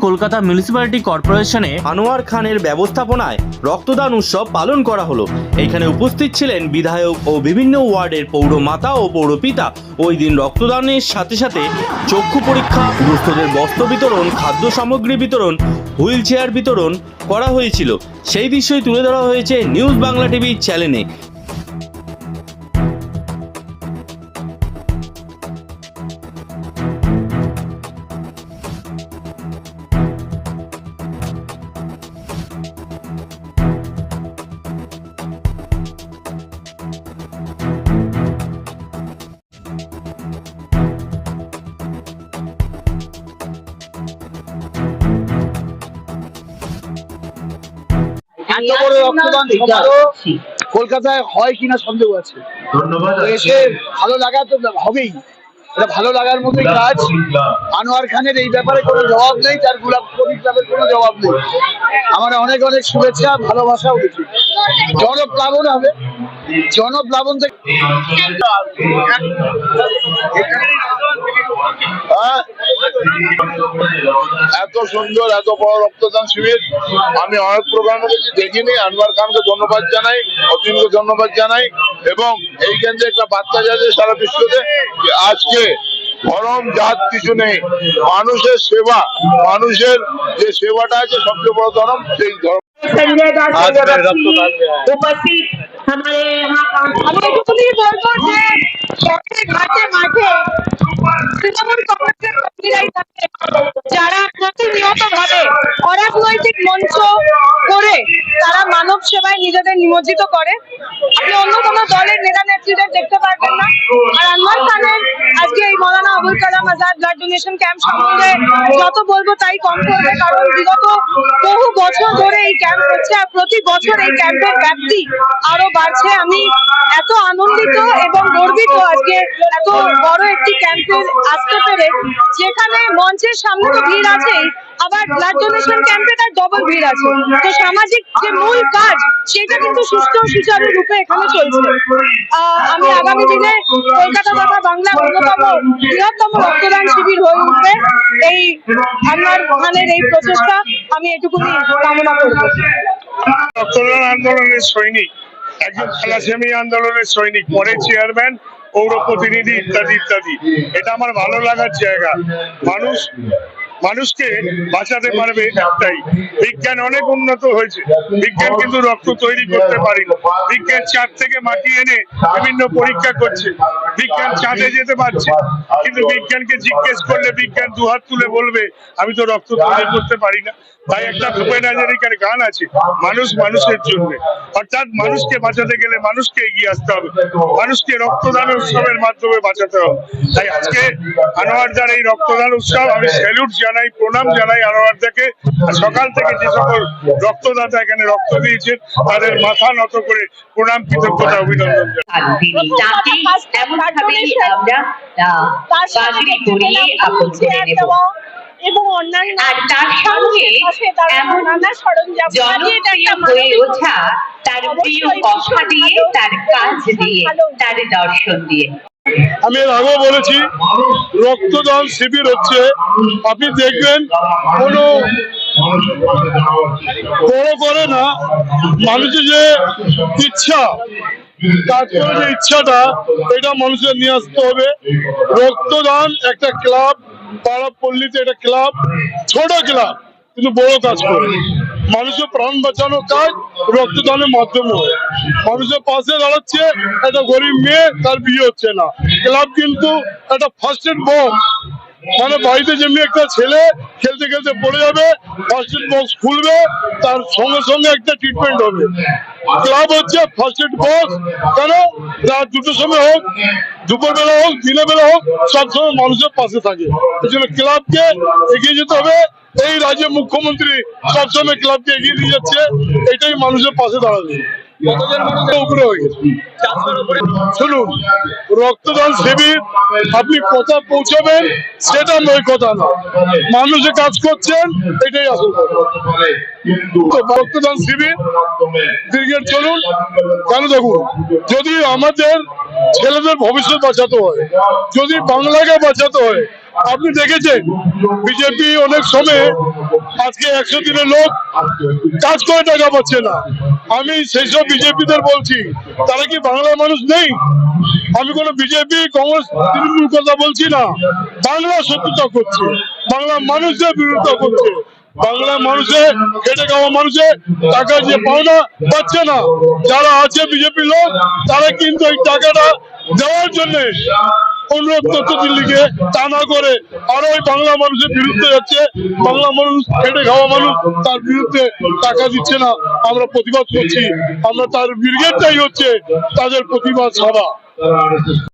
Kolkata municipality কর্পোরেশনে Anwar খানের ব্যবস্থাপনায় রক্তদান উৎসব পালন করা হলো। এখানে উপস্থিত ছিলেন বিধায়ক ও বিভিন্ন ওয়ার্ডের পৌরমাতা ও পৌরপিতা। ওই দিন রক্তদানের সাথে সাথে চক্ষু পরীক্ষা, দুস্থদের বস্ত্র বিতরণ, খাদ্য সামগ্রী বিতরণ, হুইল চেয়ার বিতরণ করা হয়েছিল। সেই দৃশ্যই তুলে ধরা হয়েছে নিউজ বাংলা টিভি চ্যানেলে। এত বড় রক্তদান সমারোহ কলকাতায় হয় কিনা সন্দেহ আছে। এসে ভালো লাগা তো হবেই, এটা ভালো লাগার মতোই কাজ। আনোয়ার খানের এই ব্যাপারে কোনো জবাব নেই, তার গোলাপ কবি ক্লাবের কোনো জবাব নেই। আমার অনেক অনেক শুভেচ্ছা, ভালোবাসাও দিচ্ছি। জনপ্লাবন হবে, জনপ্লাবন থেকে এত সুন্দর এত বড় রক্তদান শিবির আমি অনেক প্রোগ্রামে দেখিনি। আনোয়ার খানকে ধন্যবাদ জানাই, অতীনকে ধন্যবাদ জানাই, এবং এই কেন্দ্রে একটা বার্তা যাচ্ছে সারা বিশ্বতে আজকে ধর্ম জাত কিছু নেই, মানুষের সেবা, মানুষের যে সেবাটা আছে সবচেয়ে বড় ধর্ম, সেই ধর্ম। उपस्थित हमारे यहाँ যারা প্রতিনিয়ত ভাবে অরাজনৈতিক মঞ্চ করে তারা মানব সেবায় নিজেদের নিমজ্জিত করে। আপনি অন্য কোনো দলের নেতা নেত্রীদের দেখতে পারবেন না। আর আনোয়ার খানের আজকে এই Maulana Abul Kalam Azad blood donation camp সম্বন্ধে যত বলবো তাই কম করবে, কারণ বিগত বহু বছর ধরে এই ক্যাম্প হচ্ছে আর প্রতি বছর এই ক্যাম্পের ব্যাপ্তি আরো বাড়ছে। আমি এত আনন্দিত এবং গর্বিত আজকে এত বড় একটি ক্যাম্পে আসতে পেরে, যেখানে মঞ্চের সামনে তো ভিড় আছেই, আবার ব্লাড ডোনেশন ক্যাম্পে তার ডবল ভিড় আছে। তো সামাজিক যে মূল কাজ সেটা কিন্তু সুস্থ সুচারু রূপে এখানে চলছে। আমি আগামী দিনে কলকাতা তথা বাংলা অন্যতম বৃহত্তম রক্তদান শিবির হয়ে উঠবে এই আনোয়ার খানের এই প্রচেষ্টা, আমি এটুকুনি কামনা করব। রক্তদান আন্দোলনের সৈনিক, একজন থ্যালাসেমি আন্দোলনের সৈনিক, পরে চেয়ারম্যান, পৌর প্রতিনিধি ইত্যাদি ইত্যাদি। এটা আমার ভালো লাগার জায়গা। মানুষকে বাঁচাতে পারবে একটাই, বিজ্ঞান অনেক উন্নত হয়েছে, বিজ্ঞান কিন্তু রক্ত তৈরি করতে পারে। বিজ্ঞান চাঁদ থেকে মাটি এনে বিভিন্ন পরীক্ষা করছে, বিজ্ঞান চাঁদে যেতে পারছে, কিন্তু বিজ্ঞানকে জিজ্ঞেস করলে বিজ্ঞান দুহাত তুলে বলবে আমি তো রক্ত তৈরি করতে পারি না। তাই একটা ভূপেন হাজারিকার গান আছে, মানুষ মানুষের জন্য, অর্থাৎ মানুষকে বাঁচাতে গেলে মানুষকে এগিয়ে আসতে হবে, মানুষকে রক্তদান উৎসবের মাধ্যমে বাঁচাতে হবে। তাই আজকে আনোয়ারদার এই রক্তদান উৎসব আমি স্যালুট জানাই, প্রণাম জানাই আনোয়ারদাকে। সকাল থেকে যে সকল রক্তদাতা এখানে রক্ত দিয়েছেন তাদের মাথা নত করে প্রণাম, কৃতজ্ঞতা, অভিনন্দন জানাই। এবং অন্যান্য তার সঙ্গে জনপ্রিয় হয়ে ওঠা তার প্রিয় কথা দিয়ে, তার কাজ দিয়ে, তার দর্শন দিয়ে। আমি এর আগেও বলেছি, রক্তদান শিবির হচ্ছে, আপনি দেখবেন কোনো বড় করে না, মানুষের যে ইচ্ছা, কাজ করার যে ইচ্ছাটা, এটা মানুষের নিয়ে আসতে হবে। রক্তদান একটা ক্লাব, পাড়া পল্লীতে একটা ক্লাব, ছোট ক্লাব কিন্তু বড় কাজ করে। মানুষের প্রাণ বাঁচানোর কাজ রক্তদানের মাধ্যমে হয়। মানুষের পাশে দাঁড়াচ্ছে একটা গরিব মেয়ে, তার বিয়ে হচ্ছে না, ক্লাব কিন্তু একটা ফার্স্ট এড বক্স, মানে বাড়িতে যেমনি একটা ছেলে খেলতে খেলতে পড়ে যাবে, ফার্স্ট এড বক্স খুলবে, তার সঙ্গে সঙ্গে একটা ট্রিটমেন্ট হবে। ক্লাব হচ্ছে ফার্স্ট এড বক্স। কেন? রাত দুটোর সময় হোক, দুপুর বেলা হোক, দিনের বেলা হোক, সবসময় মানুষের পাশে থাকে। এই জন্য ক্লাবকে এগিয়ে যেতে হবে। এই রাজ্যের মুখ্যমন্ত্রী সবসময় ক্লাবকে এগিয়ে দিয়ে যাচ্ছে, এটাই মানুষের পাশে দাঁড়াবে। উপরে হয়ে গেছে। শুনুন, রক্তদান শিবির আপনি কোথায় পৌঁছাবেন সেটা নয়, কথা না, মানুষে কাজ করছেন এটাই আসল কথা। রক্তদান শিবির ক্রিকেট চলুন, কেন দেখুন, যদি আমাদের ছেলেদের ভবিষ্যৎ বাঁচাতে হয়, যদি বাংলাকে বাঁচাতে হয়, আপনি দেখেছেন বিজেপি অনেক সময় আজকে 100 দিনের লোক কাজ করে টাকা পাচ্ছে না। আমি সেই সব বিজেপিদের বলছি, তারা কি বাংলার মানুষ নেই? আমি কোনো বিজেপি, কংগ্রেস, তৃণমূল কথা বলছি না। বাংলা শত্রুতা করছে, বাংলা মানুষদের বিরোধিতা করছে। বাংলা মানুষে খেটে খাওয়া মানুষে টাকা যে পাওনা পাচ্ছে না। যারা আছে বিজেপি লোক, তারা কিন্তু এই টাকাটা দেওয়ার জন্য অনুরোধ করছে দিল্লিকে, তা না করে আরো ওই বাংলা মানুষের বিরুদ্ধে যাচ্ছে। বাংলা মানুষ খেটে খাওয়া মানুষ, তার বিরুদ্ধে টাকা দিচ্ছে না। আমরা প্রতিবাদ করছি, আমরা তার ব্রিগেডটাই হচ্ছে তাদের প্রতিবাদ সভা।